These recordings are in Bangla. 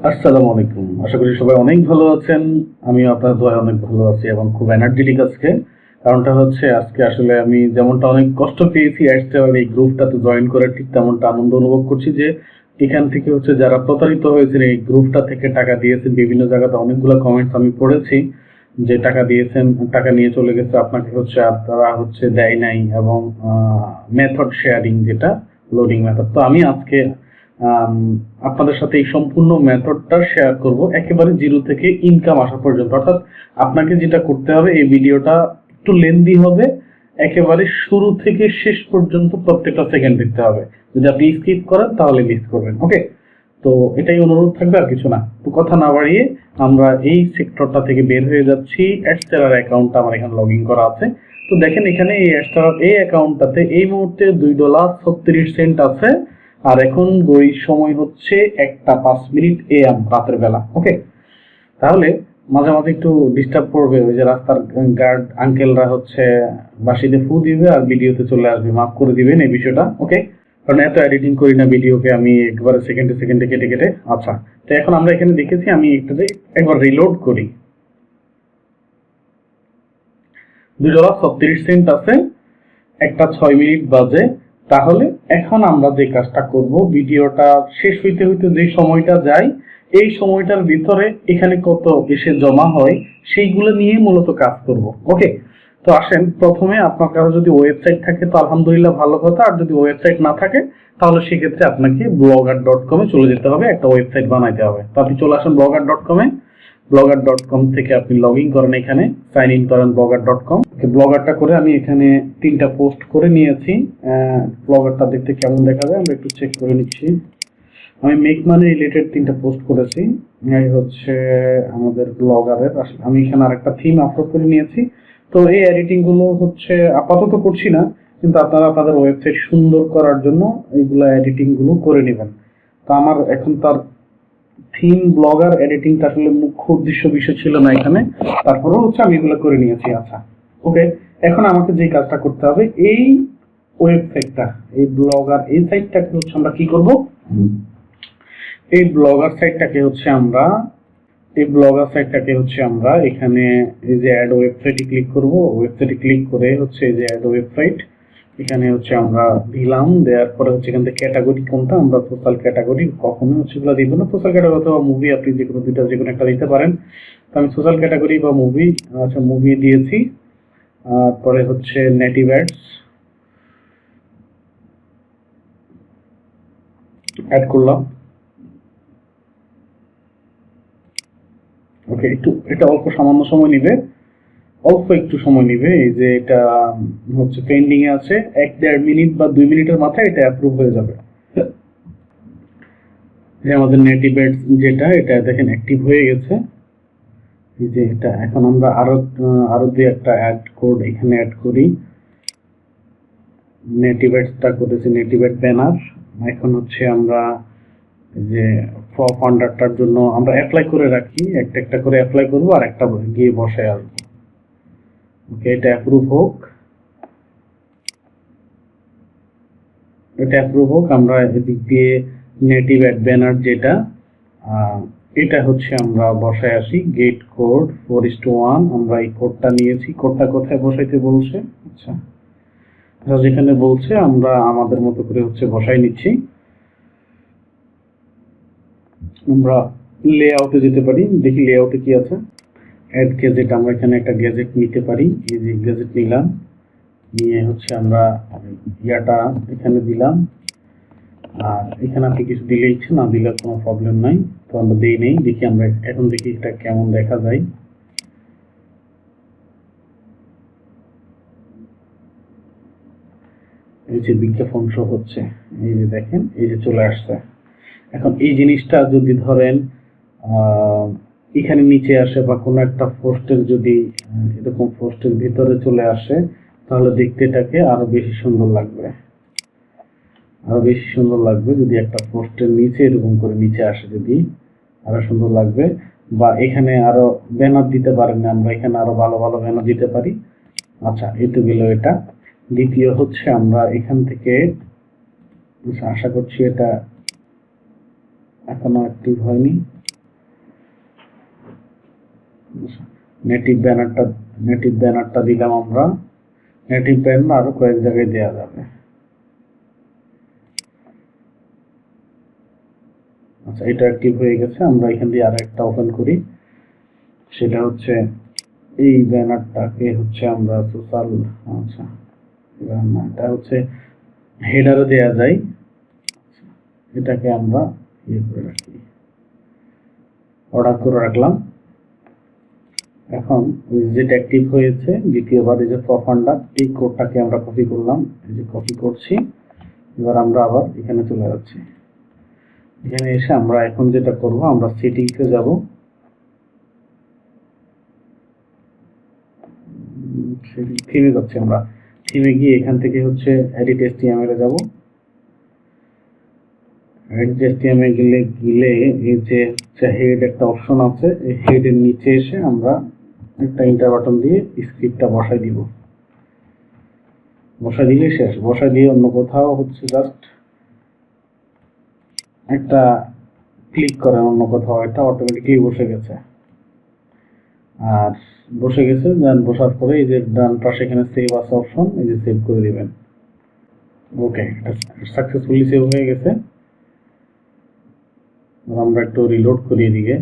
আসসালামু আলাইকুম। আশা করি সবাই অনেক ভালো আছেন। আমিও আপনার দোয়ায় অনেক ভালো আছি এবং খুব এনার্জেটিক আজকে। কারণটা হচ্ছে আজকে আসলে আমি যেমনটা অনেক কষ্ট পেয়েছি অ্যাডস্টেরার এই গ্রুপটাতে জয়েন করে, ঠিক তেমনটা আনন্দ অনুভব করছি যে এখান থেকে হচ্ছে যারা প্রতারিত হয়েছেন এই গ্রুপটা থেকে টাকা দিয়েছেন, বিভিন্ন জায়গাতে অনেকগুলো কমেন্টস আমি পড়েছি যে টাকা দিয়েছেন, টাকা নিয়ে চলে গেছে, আপনাকে হচ্ছে আর তারা হচ্ছে দেয় নাই, এবং মেথড শেয়ারিং, যেটা লোডিং মেথড। তো আমি আজকে আম, আপনাদের সাথে এই সম্পূর্ণ মেথডটা শেয়ার করব একেবারে জিরো থেকে ইনকাম আসা পর্যন্ত। অর্থাৎ আপনাকে যেটা করতে হবে, এই ভিডিওটা একটু লেন্দি হবে, একেবারে শুরু থেকে শেষ পর্যন্ত প্রত্যেকটা সেকেন্ড দেখতে হবে। যদি আপনি স্কিপ করেন তাহলে মিস করবেন। ওকে, তো এটাই অনুরোধ থাকবে, আর কিছু না। তো কথা না বাড়িয়ে আমরা এই সেক্টরটা থেকে বের হয়ে যাচ্ছি। অ্যাডস্টেরার অ্যাকাউন্টটা আমার এখানে লগ ইন করা আছে। তো দেখেন এখানে এই অ্যাডস্টেরার এই অ্যাকাউন্টটাতে এই মুহূর্তে $2.36 আছে। আর এখন ঘড়ির সময় হচ্ছে 1টা 5 মিনিট AM, রাতের বেলা। ওকে, তাহলে মাঝে মাঝে একটু ডিস্টার্ব করবে, ওই যে রাস্তার গার্ড আঙ্কেলরা হচ্ছে বাঁশিতে ফু দিবে আর ভিডিওতে চলে আসবে, মাফ করে দিবেন এই বিষয়টা। ওকে, কারণ এত এডিটিং করি না ভিডিওকে আমি, একবারে সেকেন্ডে সেকেন্ডে কেটে কেটে। আচ্ছা, তো এখন আমরা এখানে দেখেছি, আমি একটাতে একবার রিলোড করি। $2.36 আছে, 1টা 6 মিনিট বাজে। তাহলে এখন আমরা যে কাজটা করব, ভিডিওটা শেষ হইতে হইতে যে সময়টা যায়, এই সময়টার ভিতরে এখানে কত এসে জমা হয় সেইগুলো নিয়ে মূলত কাজ করব। ওকে, তো আসেন, প্রথমে আপনার কাছে যদি ওয়েবসাইট থাকে তো আলহামদুলিল্লাহ ভালো কথা, আর যদি ওয়েবসাইট না থাকে তাহলে সেক্ষেত্রে আপনাকে blogger.com-এ চলে যেতে হবে, একটা ওয়েবসাইট বানাইতে হবে। তো আপনি চলে আসেন blogger.com-এ। blogger.com থেকে আপনি লগ ইন করেন, এখানে সাইন ইন করেন blogger.com। ব্লগারটা করে আমি এখানে 3টা পোস্ট করে নিয়েছি। ব্লগারটা দেখতে কেমন দেখা যায় আমরা একটু চেক করে নিচ্ছি। আমি মেক মানি রিলেটেড 3টা পোস্ট করেছি। এই হচ্ছে আমাদের ব্লগারের। আমি এখানে আরেকটা থিম আপলোড করে নিয়েছি। তো এই এডিটিং গুলো হচ্ছে আপাতত করছি না, কিন্তু আপনারা আপনাদের ওয়েবসাইট সুন্দর করার জন্য এইগুলো এডিটিং গুলো করে নেবেন। তো আমার এখন তার থিম ব্লগার এডিটিংটা আসলে মুখ্য উদ্দেশ্য বিষয় ছিল না এখানে, তারপরেও হচ্ছে আমি এগুলো করে নিয়েছি। আচ্ছা, ওকে, এখন আমাকে যে কাজটা করতে হবে, এই ওয়েবসাইটটা, এই ব্লগার এই সাইটটাকে হচ্ছে আমরা কি করব, এই ব্লগার সাইটটাকে হচ্ছে আমরা এখানে এই যে অ্যাড ওয়েবসাইটে ক্লিক করব। ওয়েবসাইটে ক্লিক করে হচ্ছে এই যে অ্যাড ওয়েবসাইট, এখানে হচ্ছে আমরা দিলাম। দেওয়ার পরে হচ্ছে এখান থেকে ক্যাটাগরি কোনটা, আমরা সোশ্যাল ক্যাটাগরি কখনো হচ্ছে এগুলো দিব না। সোশ্যাল ক্যাটাগরি অথবা মুভি, আপনি যে কোনো দুইটা যে কোনো একটা দিতে পারেন। তো আমি সোশ্যাল ক্যাটাগরি বা মুভি, আচ্ছা মুভি দিয়েছি। পরে হচ্ছে নেটিভ অ্যাডস অ্যাড করলাম। ওকে, একটু এটা অল্প সামান্য সময় নিবে, অল্প একটু সময় নিবে। এই যে এটা হচ্ছে পেন্ডিং এ আছে, 1-1.5 মিনিট বা 2 মিনিটের মাথায় এটা অ্যাপ্রুভ হয়ে যাবে। যে আমাদের নেটিভ অ্যাডস যেটা, এটা দেখেন অ্যাক্টিভ হয়ে গেছে। এই যে এটা এখন আমরা আরো দুই একটা অ্যাড কোড এখানে অ্যাড করি। নেটিভ অ্যাডসটা করেছি নেটিভ অ্যাড ব্যানার। এখন হচ্ছে আমরা যে ফান্ডারটার জন্য আমরা অ্যাপ্লাই করে রাখি, একটা একটা করে অ্যাপ্লাই করবো আর একটা গিয়ে বসায় আসবো। ওকে, এটা অ্যাপ্রুভ হোক, এটা অ্যাপ্রুভ হোক। আমরা এদিক দিয়ে নেটিভ অ্যাড ব্যানার যেটা, এটা হচ্ছে আমরা বসায় আসি। গেট কোড 4:1, আমরা এই কোডটা নিয়েছি। কোডটা কোথায় বসাইতে বলছে, আচ্ছা যেখানে বলছে আমরা আমাদের মতো করে হচ্ছে বসাই নিচ্ছি। আমরা লেআউটে যেতে পারি, দেখি লেআউটে কি আছে। অ্যাড গ্যাজেট, আমরা এখানে একটা গ্যাজেট নিতে পারি। এই যে গ্যাজেট নিলাম, নিয়ে হচ্ছে আমরা ইয়াটা এখানে দিলাম। আর এখানে আপনি কিছু দিলে ইচ্ছে, না দিলে কোনো প্রবলেম নাই। তো আমরা দিই নেই, দেখি আমরা এখন দেখি এটা কেমন দেখা যায়। এই যে বিজ্ঞাপন শো হচ্ছে, এই যে দেখেন, এই যে চলে আসছে। এখন এই জিনিসটা যদি ধরেন এখানে নিচে আসে বা কোনো একটা পোস্টের যদি এরকম পোস্টের ভিতরে চলে আসে, তাহলে দেখতে এটাকে আরো বেশি সুন্দর লাগবে। যদি একটা পোস্টের নিচে এরকম করে নিচে আসে, যদি আরো সুন্দর লাগবে। বা এখানে আরো ব্যানার দিতে পারেন, আমরা এখানে আরো ভালো ভালো ব্যানার দিতে পারি। আচ্ছা, এই তো গেল এটা। দ্বিতীয় হচ্ছে আমরা এখান থেকে, আশা করছি এটা এখনো অ্যাক্টিভ হয়নি। নেটিভ ব্যানারটা দিলাম আমরা। নেটিভ ব্যানার আরো কয়েক জায়গায় দেওয়া যাবে। আচ্ছা, এটা অ্যাক্টিভ হয়ে গেছে। আমরা এখান দিয়ে আর একটা ওপেন করি, সেটা হচ্ছে এই ব্যানারটাকে হচ্ছে আমরা সোশ্যাল, আচ্ছা এটা হচ্ছে হেডারে দেয়া যায়। এটাকে আমরা ইয়ে করে রাখি, অর্ডার করে রাখলাম। এখন উইজেট অ্যাক্টিভ হয়েছে দ্বিতীয়বার, এই যে প্রফান্ডার, এই কোডটাকে আমরা কপি করলাম, এই যে কপি করছি। এবার আমরা আবার এখানে চলে যাচ্ছি। এখানে এসে আমরা এখন যেটা করব, আমরা সেটিংসে যাব। থিমে যাচ্ছি আমরা। থিমে গিয়ে এখান থেকে হচ্ছে এডিট এসটিএমএল এ যাব। এডিট এসটিএমএল গেলে এই যে হেড একটা অপশন আছে, এই হেডের নিচে এসে আমরা একটা ইন্টার বাটন দিয়ে স্ক্রিপ্টটা বসাই দিব। বসাই দিলে শেষ। বসাই দিয়ে অন্য কোথাও হচ্ছে জাস্ট একটা ক্লিক করেন অন্য কোথাও, এটা অটোমেটিকলি বসে গেছে। আর বসে গেছে, দেন বসার পরে এই যে ডান পাশে এখানে সেভ আছে অপশন, এই যে সেভ করে দিবেন। ওকে, এটা সাকসেসফুলি সেভ হয়ে গেছে। আমরা একটু রিলোড করি এদিকে।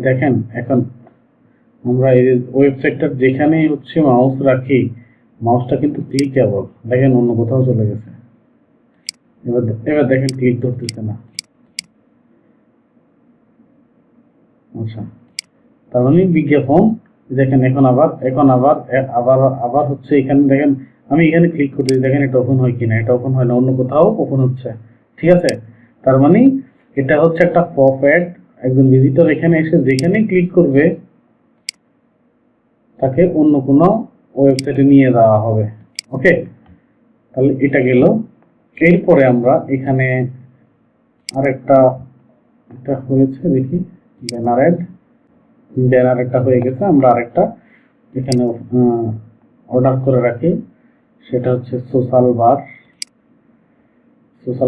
দেখেন এখন আমরা এই ওয়েবসাইটটার যেখানেই হচ্ছে মাউস রাখি, মাউসটা কিন্তু ক্লিকেবল। দেখেন অন্য কোথাও চলে গেছে। এবার দেখেন ক্লিক ধরতেছে না। আচ্ছা, তার মানে বিজ্ঞাপন দেখেন এখন আবার হচ্ছে এখানে দেখেন, আমি এখানে ক্লিক করতেছি, দেখেন এটা ওপেন হয় কিনা। এটা ওপেন হয় না, অন্য কোথাও ওপেন হচ্ছে। ঠিক আছে, তার মানে এটা হচ্ছে একটা পপ অ্যাড। একজন ভিজিটর এখানে এসে যেখানে ক্লিক করবে তাকে অন্য কোনো ওয়েবসাইটে নিয়ে যাওয়া হবে। ওকে, তাহলে এটা গেল। এরপরে আমরা এখানে আরেকটা এটা হয়েছে, দেখি ব্যানার একটা হয়ে গেছে। আমরা আরেকটা এখানে অর্ডার করে রাখি, সেটা হচ্ছে সোশ্যাল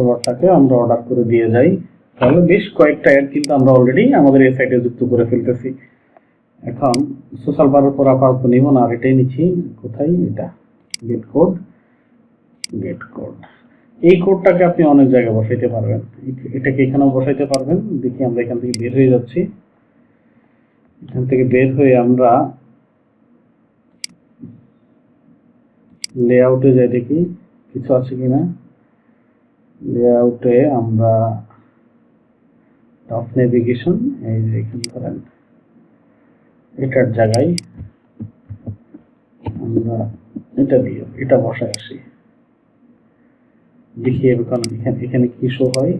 বারটাকে আমরা অর্ডার করে দিয়ে যাই। তাহলে বেশ কয়েকটা অ্যাড কিন্তু আমরা অলরেডি আমাদের এই সাইটে যুক্ত করে ফেলতেছি। এখন সোশ্যাল বারের পর আপাতত নিব না, আর এটাই নিচ্ছি। কোথায় এটা, গেট কোড। এই কোডটাকে আপনি অনেক জায়গায় বসাইতে পারবেন। এটাকে এখানেও বসাইতে পারবেন। দেখি আমরা এখান থেকে বের হয়ে যাচ্ছি। এখান থেকে বের হয়ে আমরা লেআউটে যাই, দেখি কিছু আছে কিনা। লেআউটে আমরা টপ নেভিগেশন, এই যে এখানে ধরেন এটার জায়গায় আমরা এটা দিয়ে এটা বসায় আসি। দেখি এখানে কি শো হয়।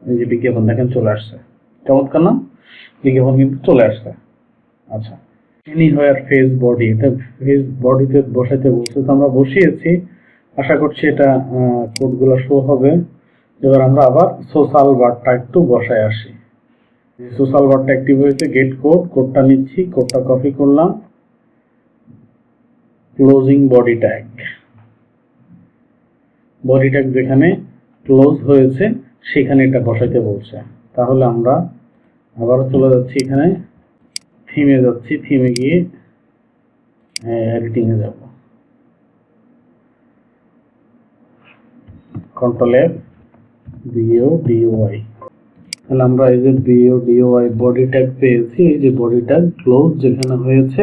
এই যে বিজ্ঞাপন দেখেন চলে আসছে। চমৎকার না? বিজ্ঞাপন কিন্তু চলে আসছে। আচ্ছা, এনিহোয়ার ফেস বডি, এটা ফেস বডিতে বসাইতে বলছে, তো আমরা বসিয়েছি। আশা করছি এটা কোডগুলো শো হবে। এবার আমরা আবার সোশ্যাল বারটা একটু বসায় আসি। সোশ্যাল বারটা অ্যাক্টিভ হয়েছে। গেট কোডটা নিচ্ছি, কোডটা কপি করলাম। ক্লোজিং বডি ট্যাগ যেখানে ক্লোজ হয়েছে সেখানে এটা বসাইতে বলছে। তাহলে আমরা আবারও চলে যাচ্ছি, এখানে থিমে যাচ্ছি। থিমে গিয়ে এডিটিং এ যাব, কন্ট্রোল এফ, BODY। তাহলে আমরা এই যে BODY বডি ট্যাগ পেয়েছি। এই যে বডি ট্যাগ ক্লোজ যেখানে হয়েছে,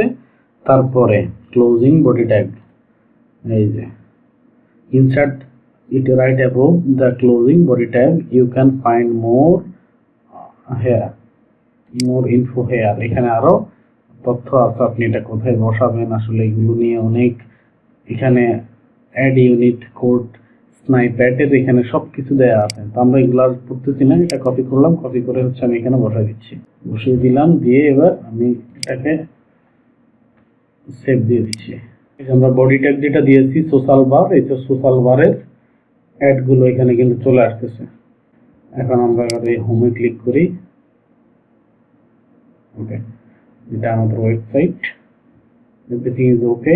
তারপরে ক্লোজিং বডি ট্যাগ, এই যে insert it right above the closing body tag. You can find more info here. এখানে আরো তথ্য আছে, আপনি এটা কোথায় বসাবেন আসলে এগুলো নিয়ে অনেক। এখানে অ্যাড ইউনিট কোড, স্নাইপ্যাটের এখানে সবকিছু দেওয়া আছে। তো আমরা এগুলো আর পড়তেছি না, এটা কপি করলাম। কপি করে হচ্ছে আমি এখানে বসাই দিচ্ছি, বসিয়ে দিলাম। দিয়ে এবার আমি এটাকে সেভ দিয়ে দিচ্ছি। আমরা বডি ট্যাগ যেটা দিয়েছি সোশ্যাল বার, এই তো সোশ্যাল বারের অ্যাড গুলো এখানে কিন্তু চলে আসতেছে। এখন আমরা এই হোমে ক্লিক করি। ওকে, এটা আমাদের ওয়েবসাইট, এভরিথিং ইজ ওকে।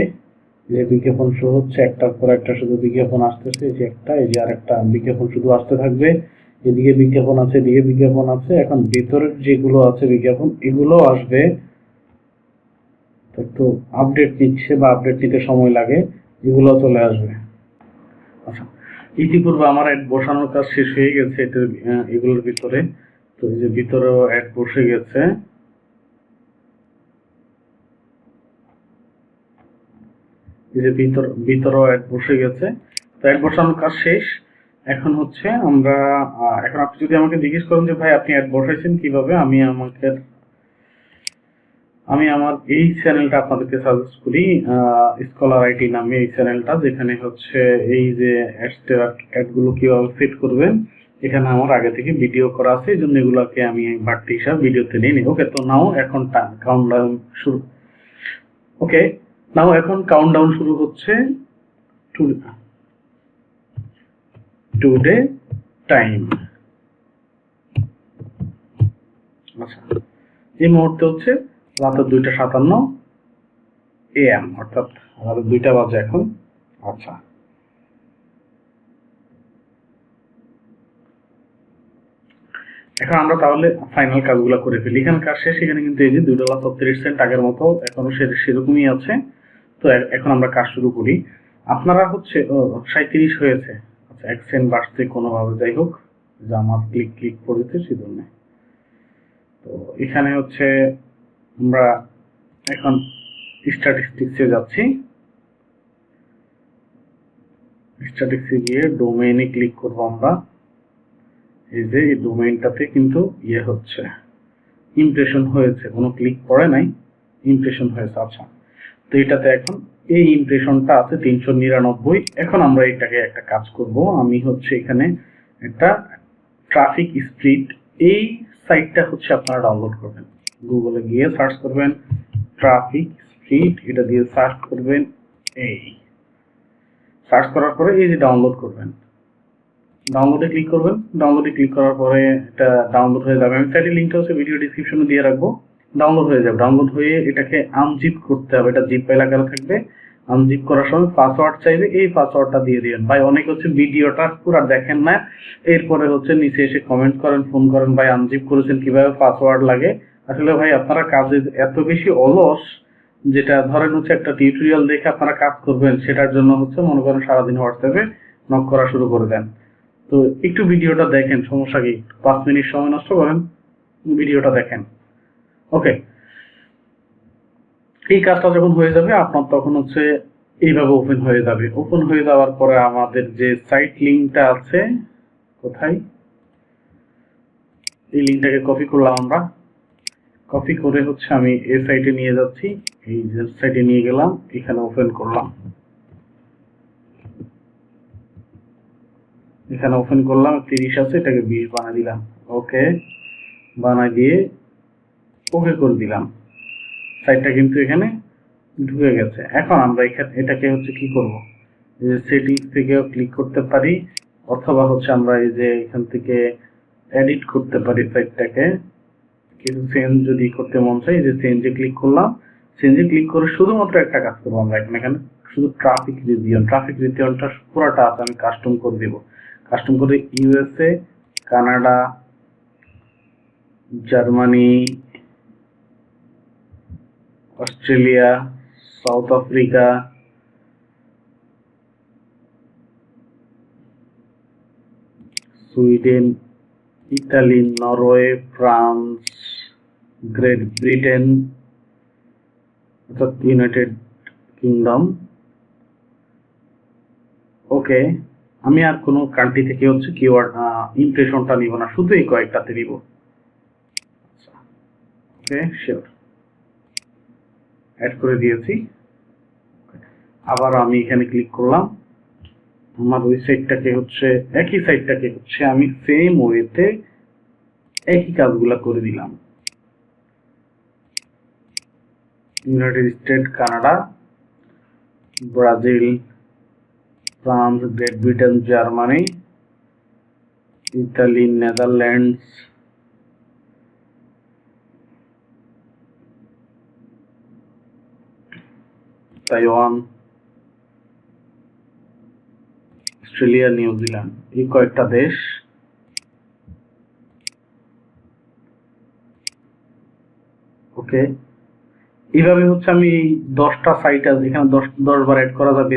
যে বিজ্ঞাপন শো হচ্ছে, একটার পর একটা শুধু বিজ্ঞাপন আসতেছে। এই যে একটা, এই যে আরেকটা বিজ্ঞাপন শুধু আসতে থাকবে। এদিকে বিজ্ঞাপন আছে, এদিকে বিজ্ঞাপন আছে। এখন ভেতরের যেগুলো আছে বিজ্ঞাপন, এগুলো আসবে, একটু আপডেট নিচ্ছে বা আপডেট নিতে সময় লাগে, এগুলো চলে আসবে। আচ্ছা, ইতিপূর্বে আমার অ্যাড বসানোর কাজ শেষ হয়ে গেছে এগুলোর ভিতরে। তো এই যে ভিতরেও অ্যাড বসে গেছে, এই যে ভিতরেও অ্যাড বসে গেছে। তো অ্যাড বসানোর কাজ শেষ। এখন হচ্ছে আমরা এখন আপনি যদি আমাকে জিজ্ঞেস করেন যে ভাই আপনি অ্যাড বসাইছেন কিভাবে, আমি আমার এই চ্যানেলটা আপনাদেরকে সাজেস্ট করি, স্কলার আইটি নামে এই চ্যানেলটা, যেখানে হচ্ছে এই যে অ্যাড গুলো কিভাবে সেট করবেন, এখানে আমার আগে থেকে ভিডিও করা আছে, এই জন্য এগুলোকে আমি বাড়তি হিসাব ভিডিওতে নিয়ে নিই। ওকে, তো নাও এখন কাউন্টডাউন শুরু। ওকে, নাও এখন কাউন্টডাউন শুরু হচ্ছে টুডে টাইম। আচ্ছা, এই মুহূর্তে হচ্ছে রাতের 2:57 AM, অর্থাৎ রাতের 2টা বাজে এখন। আচ্ছা, এখন আমরা তাহলে ফাইনাল কাজগুলো করে ফেলি। এখানে কাজ শেষ। এখানে কিন্তু এই যে $2.36 আগের মতো এখনো সেরকমই আছে। তো এখন আমরা কাজ শুরু করি। আপনারা হচ্ছে 37 হয়েছে। আচ্ছা, 1 সেন্ট বাড়ছে কোনোভাবে, যাই হোক, যে আমার ক্লিক করেছে সেজন্য। তো এখানে হচ্ছে আমরা এখন স্ট্যাটিস্টিক্সে যাচ্ছি। স্ট্যাটিস্টিক্সে গিয়ে ডোমেইনে ক্লিক করব আমরা। এই যে এই ডোমেইনটাতে কিন্তু হচ্ছে, ইমপ্রেশন হয়েছে, কোনো ক্লিক পড়ে নাই, ইমপ্রেশন হয়েছে। আচ্ছা, তো এটাতে এখন এই ইমপ্রেশনটা আছে 399। এখন আমরা এটাকে একটা কাজ করব। আমি হচ্ছে এখানে একটা ট্রাফিক স্পিড, এই সাইটটা হচ্ছে আপনারা ডাউনলোড করবেন। গুগলে গিয়ে সার্চ করবেন ট্রাফিক স্পিড, এটা দিয়ে সার্চ করবেন। এই সার্চ করার পরে এই যে ডাউনলোড করবেন, ডাউনলোডে ক্লিক করবেন। ডাউনলোডে ক্লিক করার পরে এটা ডাউনলোড হয়ে যাবে। আমি সাইটের লিঙ্কটা হচ্ছে ভিডিও ডিসক্রিপশনে দিয়ে রাখবো। ডাউনলোড হয়ে যাবে। ডাউনলোড হয়ে এটাকে আনজিপ করতে হবে, এটা জিপ ফাইল আকারে থাকবে। আনজিপ করার সময় পাসওয়ার্ড চাইবে, এই পাসওয়ার্ডটা দিয়ে দিবেন। ভাই অনেক হচ্ছে ভিডিওটা পুরো দেখেন না, এরপরে হচ্ছে নিচে এসে কমেন্ট করেন, ফোন করেন, ভাই আনজিপ করেছেন কিভাবে, পাসওয়ার্ড লাগে। আসলে ভাই আপনারা কাজে এত বেশি অলস, যেটা ধরেন হচ্ছে একটা টিউটোরিয়াল দেখে আপনারা কাজ করবেন, সেটার জন্য হচ্ছে মনে করেন সারাদিন হোয়াটসঅ্যাপে নক করা শুরু করে দেন। তো একটু ভিডিওটা দেখেন, সমস্যা কি, 5 মিনিট সময় নষ্ট করেন, ভিডিওটা দেখেন। ওকে, এই কাজটা যখন হয়ে যাবে আপনার, তখন হচ্ছে এইভাবে ওপেন হয়ে যাবে। ওপেন হয়ে যাওয়ার পরে আমাদের যে সাইট লিঙ্কটা আছে, কোথায়, এই লিঙ্কটাকে কপি করলাম আমরা। কপি করে হচ্ছে আমি এই সাইটে নিয়ে যাচ্ছি, এই যে সাইটে নিয়ে গেলাম, এখানে ওপেন করলাম। এখানে ওপেন করলাম, 30 আছে, এটাকে 20 বানিয়ে দিলাম। ওকে, বানাই দিয়ে ওকে করে দিলাম। সাইটটা কিন্তু এখানে ঢুকে গেছে। এখন আমরা এটাকে হচ্ছে কি করব, এই যে সেটিংস থেকে ক্লিক করতে পারি, অথবা হচ্ছে আমরা এই যে এখান থেকে এডিট করতে পারি সাইটটাকে। কিছু চেঞ্জ যদি করতে মন চাই, যে চেঞ্জে ক্লিক করলাম। চেঞ্জে ক্লিক করে শুধুমাত্র একটা কাজ করবো আমরা, এখানে শুধু ট্রাফিক রিজিয়নটা পুরোটা আছে, আমি কাস্টম করে দিব। কাস্টম করে USA, Canada, Germany, Australia, south Africa, Sweden, Italy, Norway, France, great Britain, অর্থাৎ ইউনাইটেড কিংডম। ওকে, আমি আর কোনো কান্ট্রি থেকে হচ্ছে কিওয়ার্ড ইমপ্রেশনটা নিব না, শুধু এই কয়েকটাতে নিব। ওকে, শিওর, অ্যাড করে দিয়েছি। আবার আমি এখানে ক্লিক করলাম। আমার ওই সাইটটাকে হচ্ছে, একই সাইটটাকে হচ্ছে আমি সেম ওয়েতে একই কাজগুলা করে দিলাম। United state, Canada, Brazil, France, great Britain, Germany, Italy, Netherlands, Taiwan, Australia, New Zealand, এই কয়েকটা দেশ ওকে, এইভাবে হচ্ছে আমি এই 10টা সাইট আছে এখানে 10 বার অ্যাড করা যাবে।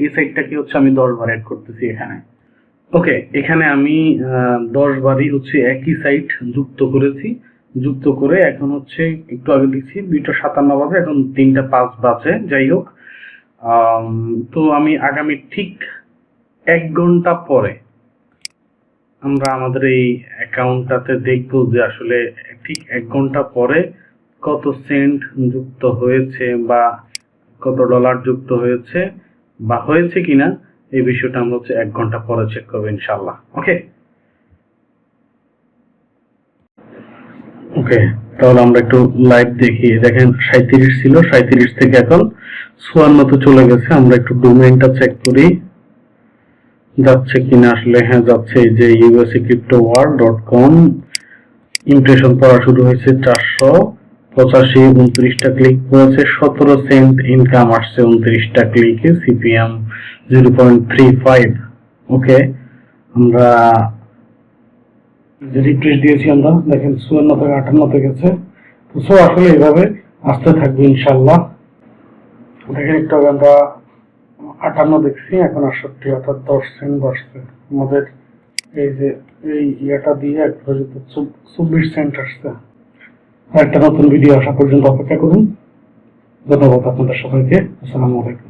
এই সাইটটাকে হচ্ছে আমি 10 বার অ্যাড করতেছি এখানে। ওকে, এখানে আমি 10 বারই হচ্ছে একই সাইট যুক্ত করেছি। যুক্ত করে এখন হচ্ছে একটু আগে দিচ্ছি 2:57 বাজে, এখন 3:05 বাজে। যাই হোক, তো আমি আগামী ঠিক 1 ঘন্টা পরে আমরা আমাদের এই অ্যাকাউন্টটাতে দেখব যে আসলে ঠিক 1 ঘন্টা পরে কত সেন্ট যুক্ত হয়েছে বা কত ডলার যুক্ত হয়েছে বা হয়েছে কিনা, এই বিষয়টা আমরা হচ্ছে 1 ঘন্টা পরে চেক করবো ইনশাল্লাহ। ওকে ওকে, তাহলে আমরা একটু লাইভ দেখি। দেখেন 37 ছিল, 37 থেকে এখন 54 চলে গেছে। আমরা একটু ডোমেইনটা চেক করি যাচ্ছে কিনা। আসলে হ্যাঁ যাচ্ছে। এই যে usacryptoworld.com ইমপ্রেশন পড়া শুরু হয়েছে 485, 29টা ক্লিক করেছে, 17 সেন্ট ইনকাম আসছে 29টা ক্লিকে, সিপিএম 0.35। ওকে, আমরা রিফ্রেশ দিয়েছি, আমরা দেখেন 54 থেকে 58 গেছে। তো আসলে এইভাবে আসতে থাকবে ইনশাল্লাহ। দেখেন একটু আগে আমরা 58 দেখছি, এখন 68, অর্থাৎ 10 সেন্ট বাড়ছে আমাদের। এই যে এই ইয়েটা দিয়ে 24 সেন্ট আসছে। একটা নতুন ভিডিও আসা পর্যন্ত অপেক্ষা করুন। ধন্যবাদ আপনাদের সবাইকে। আসসালামু আলাইকুম।